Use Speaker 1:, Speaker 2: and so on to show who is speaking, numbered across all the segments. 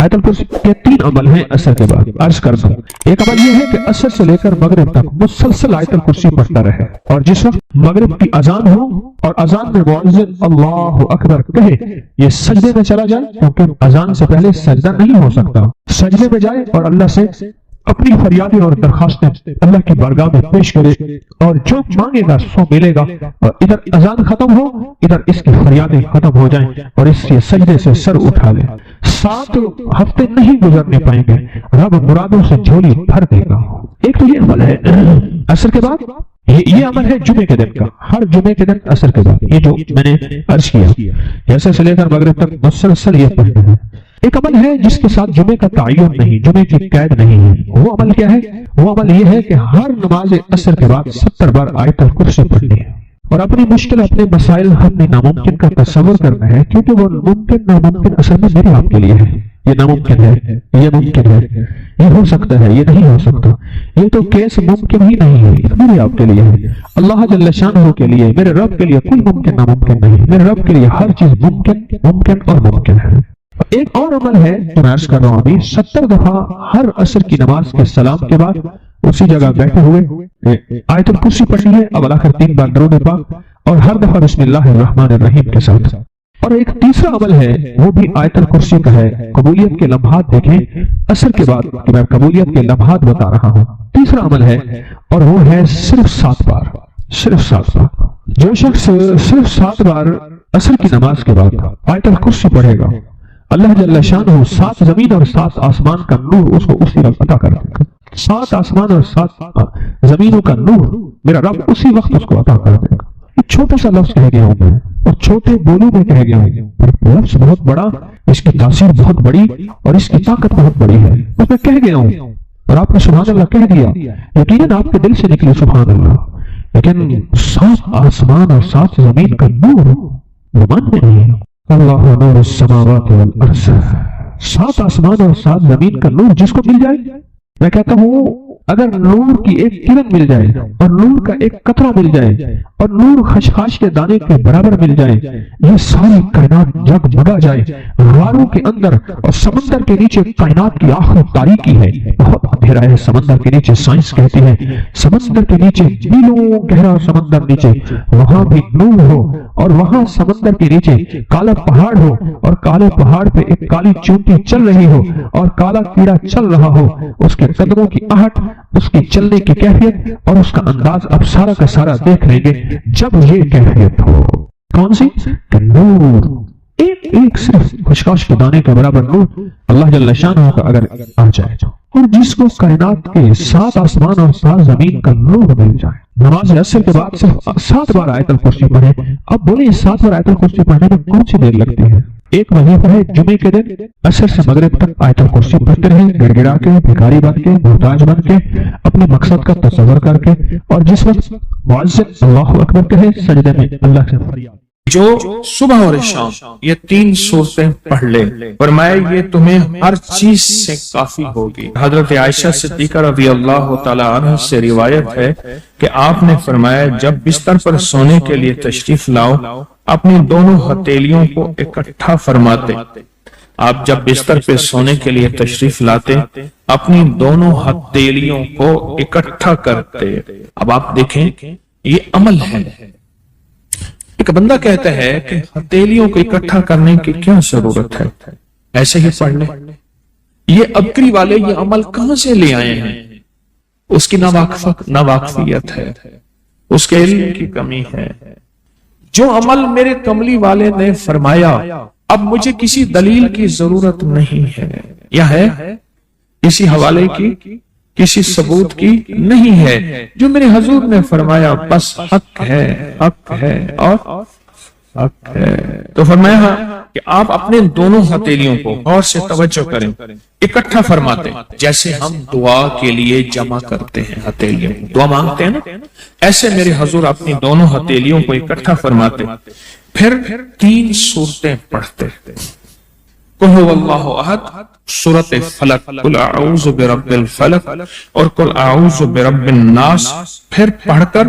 Speaker 1: آیت الکرسی کے 3 عمل ہیں عصر کے بعد، عرض کرتا ہوں۔ ایک عمل یہ ہے کہ عصر سے لے کر مغرب تک مسلسل آیت الکرسی پڑھتا رہے، اور جس وقت مغرب کی اذان ہو اور اذان میں مؤذن اللہ اکبر کہے، یہ سجدے میں چلا جائے، کیونکہ اذان سے پہلے سجدہ نہیں ہو سکتا، سجدے میں جائے اور اللہ سے اپنی فریادیں اور درخواستیں اللہ کی بارگاہ میں پیش کرے، اور جو مانگے گا سو ملے گا، اور ادھر اذان ختم ہو، ادھر اس کی فریادیں ختم ہو جائیں، اور اس کے سجدے سے سر اٹھا لے۔ 7 ہفتے نہیں گزرنے پائیں گے، رب مرادوں سے جھولی بھر دے گا۔ ایک تو یہ عمل ہے عصر کے بعد، یہ عمل ہے جمعے کے دن کا، ہر جمعے کے دن عصر کے بعد، یہ جو میں نے عرض کیا، ایسے سے لے کر مغرب تک مسلسل یہ پڑھنا ہے۔ ایک عمل ہے جس کے ساتھ جمعے کا تعین نہیں، جمعے کی قید نہیں ہے۔ وہ عمل کیا ہے؟ وہ عمل یہ ہے کہ ہر نماز عصر کے بعد 70 بار آیت الکرسی پڑھنی ہے، اور اپنی مشکل، اپنے مسائل، اپنے ناممکن کا تصور کرنا ہے، کیونکہ وہ ممکن ناممکن اصل میں میرے آپ کے لیے ہے۔ یہ ناممکن ہے، یہ ممکن ہے، یہ ہو سکتا ہے، یہ نہیں ہو سکتا، یہ تو کیس ممکن ہی نہیں ہے، میرے آپ کے لیے ہے۔ اللہ جل شانہ کے لیے، میرے رب کے لیے کوئی ممکن ناممکن نہیں، میرے رب کے لیے ہر چیز ممکن اور ممکن ہے۔ ایک اور عمل ہے جو میں عرض کر رہا ہوں ابھی، 70 دفعہ ہر عصر کی نماز کے سلام کے بعد اسی جگہ بیٹھے ہوئے آیت الکرسی پڑھنی ہے، اب آخر 3 بار درود پاک، اور ہر دفعہ بسم اللہ الرحمن الرحیم کے ساتھ۔ اور ایک تیسرا عمل ہے، وہ بھی آیت الکرسی کا ہے، قبولیت کے لمحات دیکھیں عصر کے بعد، کہ میں قبولیت کے لمحات بتا رہا ہوں۔ تیسرا عمل ہے، اور وہ ہے صرف 7 بار، صرف 7 بار۔ جو شخص صرف 7 بار عصر کی نماز کے بعد آیت الکرسی پڑھے گا، اللہ جل شانہ 7 زمین اور 7 آسمان کا نور اس کو اسی وقت عطا کر دے گا۔ 7 آسمان اور 7 زمینوں کا نور میرا رب اسی وقت اس کو عطا کر دے گا۔ ایک چھوٹا سا لفظ کہہ گیا ہوں میں، اور چھوٹے بولوں میں کہہ گیا ہوں، پر لفظ بہت بڑا، اس کی تاثیر بہت بڑی، اور اس کی طاقت بہت بڑی ہے۔ اس میں کہہ گیا ہوں، اور آپ نے سبحان اللہ کہہ دیا، یقیناً آپ کے دل سے نکلی سبحان اللہ، لیکن 7 آسمان اور 7 زمین کا نور وہ من میں نہیں ہے۔ اللہ نور السماوات والارض، 7 آسمان اور 7 زمین کا نور جس کو مل جائے، میں کہتا ہوں اگر نور کی ایک کرن مل جائے، اور نور کا ایک قطرہ مل جائے، اور نور خشخاش کے دانے کے برابر مل جائے، یہ ساری کائنات جگمگا جائے، غاروں کے اندر اور سمندر کے نیچے کائنات کی آخر تاریکی ہے، بہت اندھیرا ہے سمندر کے نیچے، سائنس کہتی ہے سمندر کے نیچے میلوں گہرا سمندر نیچے، وہاں بھی نور ہو، اور وہاں سمندر کے نیچے کالا پہاڑ ہو، اور کالے پہاڑ پہ ایک کالی چونٹی چل رہی ہو، اور کالا کیڑا چل رہا ہو، اس کے قدموں کی آہٹ، اس کی چلنے کی کیفیت اور اس کا انداز اب سارا کا سارا دیکھ لیں گے جب یہ کیفیت ہو۔ کون سی؟ کہ نور، ایک صرف خشخاش کے دانے کے برابر نور اللہ جل شانہ کا اگر آ جائے، اور جس کو کائنات کے 7 آسمان اور 7 زمین کا نور مل جائے۔ نماز عصر کے بعد صرف 7 بار آیت الکرسی پڑھیں۔ اب بولیں 7 بار آیت الکرسی پڑھنے میں کون سی دیر لگتی ہے؟ ایک وظیفہ ہے جمعے کے دن عصر سے مغرب تک آیت الکرسی پڑھتے رہیں، گڑ گڑا کے، بھکاری بن کے، محتاج بن کے، اپنے مقصد کا تصور کر کے، اور جس وقت مؤذن اللہ اکبر کہے سجدے میں اللہ سے فریاد۔
Speaker 2: جو صبح اور شام یہ 3 صورتیں پڑھ لے، فرمایا یہ تمہیں ہر چیز سے کافی ہوگی۔ حضرت عائشہ صدیقہ رضی اللہ تعالی عنہ سے روایت ہے کہ آپ نے فرمایا جب بستر پر سونے کے لیے تشریف لاؤ، اپنی دونوں ہتھیلیوں کو اکٹھا فرماتے۔ آپ جب بستر پہ سونے کے لیے تشریف لاتے، اپنی دونوں ہتھیلیوں کو اکٹھا کرتے۔ اب آپ دیکھیں یہ عمل ہے۔ ایک بندہ کہتا ہے کہ ہتھیلیوں کو اکٹھا کرنے کی کیا ضرورت ہے، ایسے ہی پڑھ لیں۔ یہ ابکری والے یہ عمل کہاں سے لے آئے ہیں؟ اس کی ناواقفیت ہے، اس کے علم کی کمی ہے۔ جو عمل میرے کملی والے نے فرمایا اب مجھے کسی دلیل کی ضرورت نہیں ہے، یا ہے کسی حوالے کی، کسی ثبوت کی نہیں ہے، جو میرے حضور نے فرمایا بس حق ہے، حق ہے اور حق ہے۔ تو فرمایا کہ آپ اپنے دونوں ہتھیلیوں کو غور سے توجہ کریں، اکٹھا فرماتے، جیسے ہم دعا کے لیے جمع کرتے ہیں ہتھیلیوں، دعا مانگتے ہیں نا، ایسے میرے حضور اپنی دونوں ہتھیلیوں کو اکٹھا فرماتے، پھر 3 صورتیں پڑھتے۔ قل هو اللہ احد، سورۃ فلق، قل اعوذ برب الفلق اور قل اعوذ برب الناس، پھر پڑھ کر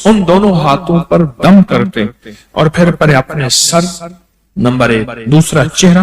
Speaker 2: ان دونوں ہاتھوں پر دم کرتے، اور پھر اپنے سر، نمبر 1، دوسرا چہرہ،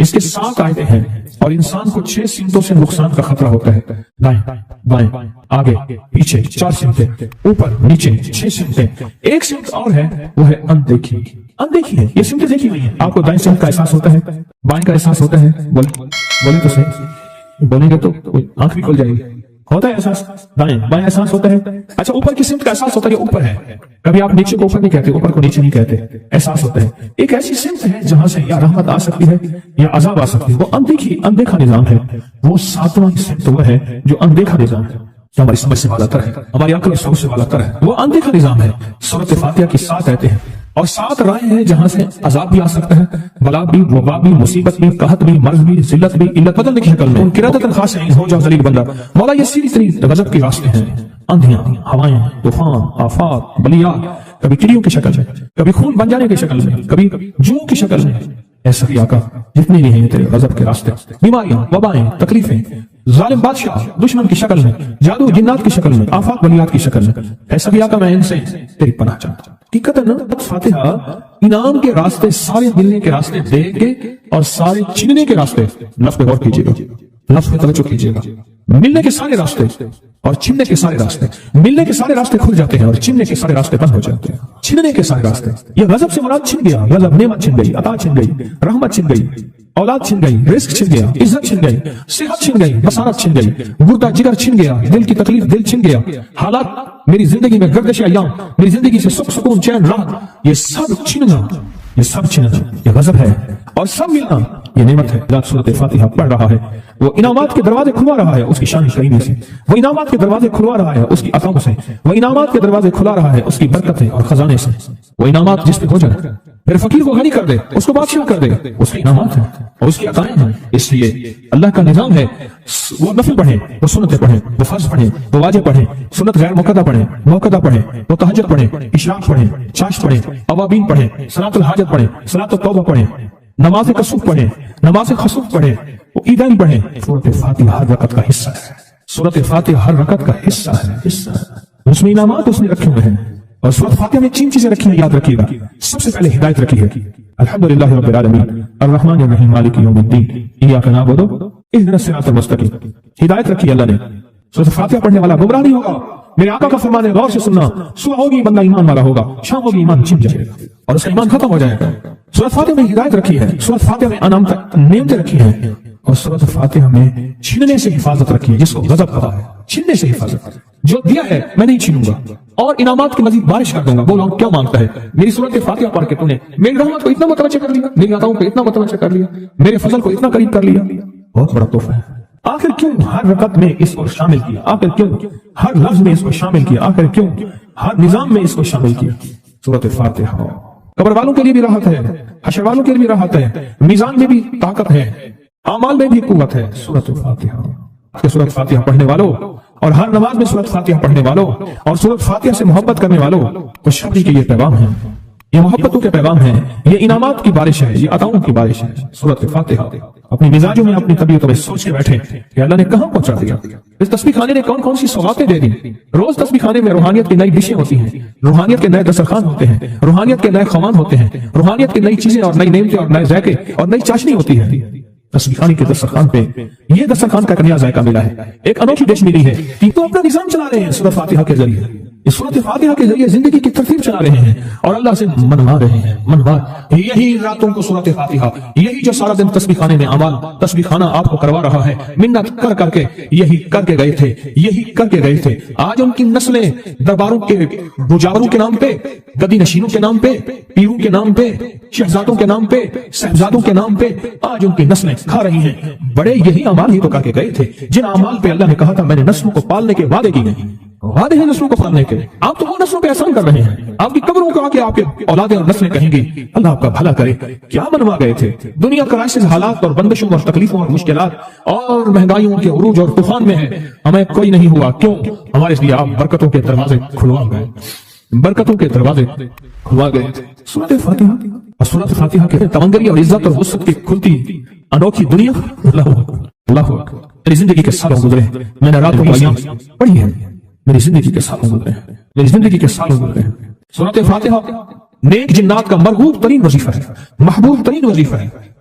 Speaker 1: اس کے 7 آیتیں ہیں اور انسان کو 6 سمتوں سے نقصان کا خطرہ ہوتا ہے، دائیں بائیں آگے پیچھے 4 سمتیں، اوپر نیچے 6 سمتیں، ایک سمت اور ہے وہ ہے اندیکھی ہے، یہ سمتیں دیکھی ہوئی ہیں، آپ کو دائیں سمت کا احساس ہوتا ہے، بائیں کا احساس ہوتا ہے، بولیں تو صحیح، بولیں گے تو آنکھ بھی کھل جائے گی، ہوتا ہے احساس، دائیں بائیں احساس ہوتا ہے، اچھا اوپر کی سمت کا احساس ہوتا ہے، یہ اوپر ہے، کبھی آپ نیچے کو اوپر نہیں کہتے، اوپر کو نیچے نہیں کہتے، احساس ہوتا ہے، ایک ایسی سمت ہے جہاں سے یا رحمت آ سکتی ہے یا عذاب آ سکتی ہے، وہ اندیکھا نظام ہے، وہ 7واں سمت وہ ہے جو اندیکھا نظام ہے، جو ہماری سمجھ سے بالاتر ہے، ہماری عقل اور سوچ سے بالاتر ہے، وہ اندیکھا نظام ہے۔ سورۃ فاتحہ کی 7 آیتیں ہیں اور 7 رائے ہیں جہاں سے عذاب بھی آ سکتا ہے، بلا بھی، وبا بھی، مصیبت بھی، قحط بھی، مرض بھی، ذلت بھی، علت بدلنے کی شکل میں، قرادۃ خاصعین، ہو جاؤ ذلیل بندہ، مولا یہ سیدھی ترین غضب کے راستے ہیں، آندھیاں، ہوائیں، طوفان، آفات، بلیات، کبھی چڑیوں کی شکل میں، کبھی خون بن جانے کی شکل میں، کبھی جو کی شکل میں، ایسا ہی آقا جتنے بھی ہیں تیرے غضب کے راستے، بیماریاں، وبائیں، تکلیفیں، ظالم بادشاہ دشمن کی شکل میں، جادو جنات کی شکل میں، آفات بلیات کی شکل میں، ایسا بھی آقا میں ان سے تیری پناہ چاہتا ہوں۔ حقیقت ہے نا، فاتحہ انعام کے راستے، سارے ملنے کے راستے دیکھ کے اور سارے چھیننے کے راستے، لفظ پہ غور کیجیے گا، لفظ پہ توجہ کیجیے گا، ملنے کے سارے راستے اور چھیننے کے سارے راستے، ملنے کے سارے راستے کھل جاتے ہیں اور چھیننے کے سارے راستے بند ہو جاتے ہیں، چھیننے کے سارے راستے، یہ غضب سے مراد چھن گیا، غضب نعمت چھن گئی، عطا چھن گئی، رحمت چھن گئی، اولاد چھن گئی، رزق چھن گیا، عزت چھن گئی، صحت چھن گئی، بصارت چھن گئی، گردہ جگر چھن گیا، دل کی تکلیف دل چھن گیا، حالات میری زندگی میں گردش ایام، میری زندگی سے سکھ سکون چین راحت، یہ سب چھننا، یہ سب چھننا یہ غضب ہے، اور سب ملنا یہ نعمت ہے۔ رات سورۃ فاتحہ پڑھ رہا ہے، وہ انعامات کے دروازے کھلوا رہا ہے اس کی شان کریمی سے، وہ انعامات کے دروازے کھلوا رہا ہے اس کی عطاؤں سے، وہ انعامات کے دروازے کھلا رہا ہے اس کی برکتیں اور خزانے سے، وہ انعامات جس پہ ہو جائے، پھر فقیر کو غنی کر دے، اس کو بادشاہ کر دے، اس کے انعامات ہیں اور اس کی عطائیں ہیں۔ اس لیے اللہ کا نظام ہے، وہ نفل پڑھیں، وہ سنتیں پڑھیں، وہ فرض پڑھیں، وہ واجب پڑھیں، سنت غیر موقدہ پڑھیں، موقدہ پڑھیں، وہ تہجد پڑھیں، اشراق پڑھیں، چاشت پڑھیں، اوابین پڑھیں، صلاۃ الحاجت پڑھیں، صلاۃ التوبہ پڑھیں، نماز کسوف پڑھیں، نماز خسوف پڑھیں، وہ عیدین پڑھیں۔ سورۃ فاتحہ ہر رکعت کا حصہ ہے، سورۃ فاتحہ ہر رکعت کا حصہ ہے، اس میں انعامات اس نے رکھے ہوئے ہیں، اور سورۃ فاتحہ میں 3 چیزیں رکھی ہیں، یاد رکھیے گا۔ سب سے پہلے ہدایت رکھی ہے، الحمدللہ رب العالمین الرحمن الرحیم مالک یوم الدین ایاک نعبد اهدنا الصراط المستقیم، ہدایت رکھی اللہ نے۔ سورۃ فاتحہ پڑھنے والا گمراہ نہیں ہوگا، میرے آقا کا فرمان ہے، غور سے سننا، صبح ہوگی بندہ ایمان والا ہوگا، شام ہوگی ایمان چھن جائے گا اور اس کا ایمان ختم ہو جائے گا۔ سورۃ فاتحہ میں ہدایت رکھی ہے، سورۃ فاتحہ میں نعمتیں رکھی ہیں، اور سورۃ فاتحہ میں چھیننے سے حفاظت رکھی ہے، جس کو غضب کہا ہے، چھیننے سے حفاظت، جو دیا ہے میں نہیں چھینوں گا اور انعامات کی مزید بارش کر دوں گا۔ بولو کیا مانگتا ہے؟ میری سورۃ فاتحہ پڑھ کے تو نے میری رحمت کو اتنا متوجہ کر لیا، میری عطاؤں کو اتنا متوجہ کر لیا، میرے فضل کو اتنا قریب کر لیا، بہت بڑا تحفہ ہے۔ آخر کیوں ہر رکعت میں اس کو شامل کیا؟ آخر کیوں ہر لفظ میں اس کو شامل کیا؟ آخر کیوں ہر نظام میں اس کو شامل کیا؟ سورۃ فاتحہ قبر والوں کے لیے بھی راحت ہے، حشر والوں کے لیے بھی راحت ہے، میزان میں بھی طاقت ہے، اعمال میں بھی قوت ہے۔ سورۃ فاتحہ، سورۃ فاتحہ پڑھنے والوں اور ہر نماز میں سورۃ فاتحہ پڑھنے والوں اور سورۃ فاتحہ سے محبت کرنے والوں خوشخبری کے یہ پیغام ہے، یہ محبتوں کے پیغام ہے، یہ انعامات کی بارش ہے، یہ عطاؤں کی بارش ہے۔ سورۃ فاتحہ اپنی مزاجوں میں اپنی طبیعتوں میں سوچ کے بیٹھے کہ اللہ نے کہاں پہنچا دیا، اس تسبیح خانے نے کون کون سی سوغاتیں دے دی۔ روز تسبیح خانے میں روحانیت کی نئی ڈشیں ہوتی ہیں، روحانیت کے نئے دسترخوان ہوتے ہیں، روحانیت کے نئے خوان ہوتے ہیں، روحانیت کی نئی چیزیں اور نئی نعمتیں اور نئے ذائقے اور نئی چاشنی ہوتی ہے۔ تسبیح خانے کے دسترخوان پہ یہ دسترخوان کا نیا ذائقہ ملا ہے، ایک انوکھی ڈش ملی ہے، تو اپنا نظام چلا رہے ہیں سورۃ فاتحہ کے ذریعے، اس سورۃ فاتحہ کے ذریعے زندگی کی ترتیب چلا رہے ہیں اور اللہ سے منوا رہے ہیں، یہی راتوں کو سورۃ فاتحہ، یہی جو سارا دن تسبیح خانے میں اعمال تسبیح خانہ آپ کو کروا رہا ہے، منت کر کر کے یہی کر کے گئے تھے، یہی کر کے گئے تھے۔ آج ان کی نسلیں درباروں کے بجاوروں کے نام پہ، گدی نشینوں کے نام پہ، پیروں کے نام پہ، شہزادوں کے نام پہ، صاحبزادوں کے نام پہ آج ان کی نسلیں کھا رہی ہیں۔ بڑے یہی اعمال ہی تو کر کے گئے تھے جن اعمال پہ اللہ نے کہا تھا میں نے نسلوں کو پالنے کے وعدے کی گئے، وعدے ہیں نسلوں کو پالنے کے۔ آپ تو وہ نسلوں پہ احسان کر رہے ہیں، آپ کی قبروں کو آ کے آپ کے اولادیں اور نسلیں کہیں گی اللہ آپ کا بھلا کرے، کیا بنوا گئے تھے۔ دنیا کرائسس حالات اور بندشوں اور تکلیفوں اور مشکلات اور مہنگائیوں کے عروج اور طوفان میں ہے، ہمیں کوئی نہیں ہوا، کیوں؟ ہمارے لیے آپ برکتوں کے دروازے کھلوا گئے، برکتوں کے دروازے کھلوا گئے۔ سورۃ فاتحہ اور سورۃ فاتحہ کے تمنگری اور عزت اور وسعت کی کھلتی انوکھی دنیا، اللہ اکبر اللہ اکبر۔ میری زندگی کے سالوں گزرے، میں نے راتوں کو ایام پڑھی ہے، میری زندگی کے سالوں گزرے ہیں، میری زندگی کے سالوں گزرے ہیں۔ سورۃ فاتحہ نیک جنات کا مرغوب ترین وظیفہ ہے، محبوب ترین وظیفہ ہے۔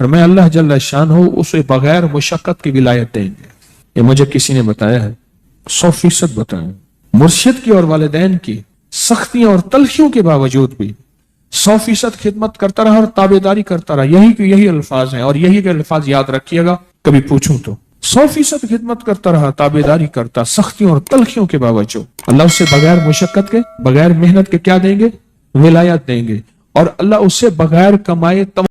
Speaker 2: اور میں اللہ جل شان ہو اسے بغیر مشقت کی ولایت دیں گے. یہ مجھے کسی نے بتایا ہے، 100% بتایا. مرشد کی اور والدین کی سختیاں اور تلخیوں کے باوجود بھی 100% خدمت کرتا رہا اور تابعداری کرتا رہا. یہی الفاظ ہیں، اور یہی کے الفاظ یاد رکھیے گا کبھی پوچھوں تو. 100% خدمت کرتا رہا، تابعداری کرتا، سختیوں اور تلخیوں کے باوجود. اللہ اسے بغیر مشقت کے، بغیر محنت کے کیا دیں گے؟ ولایت دیں گے. اور اللہ اسے بغیر کمائے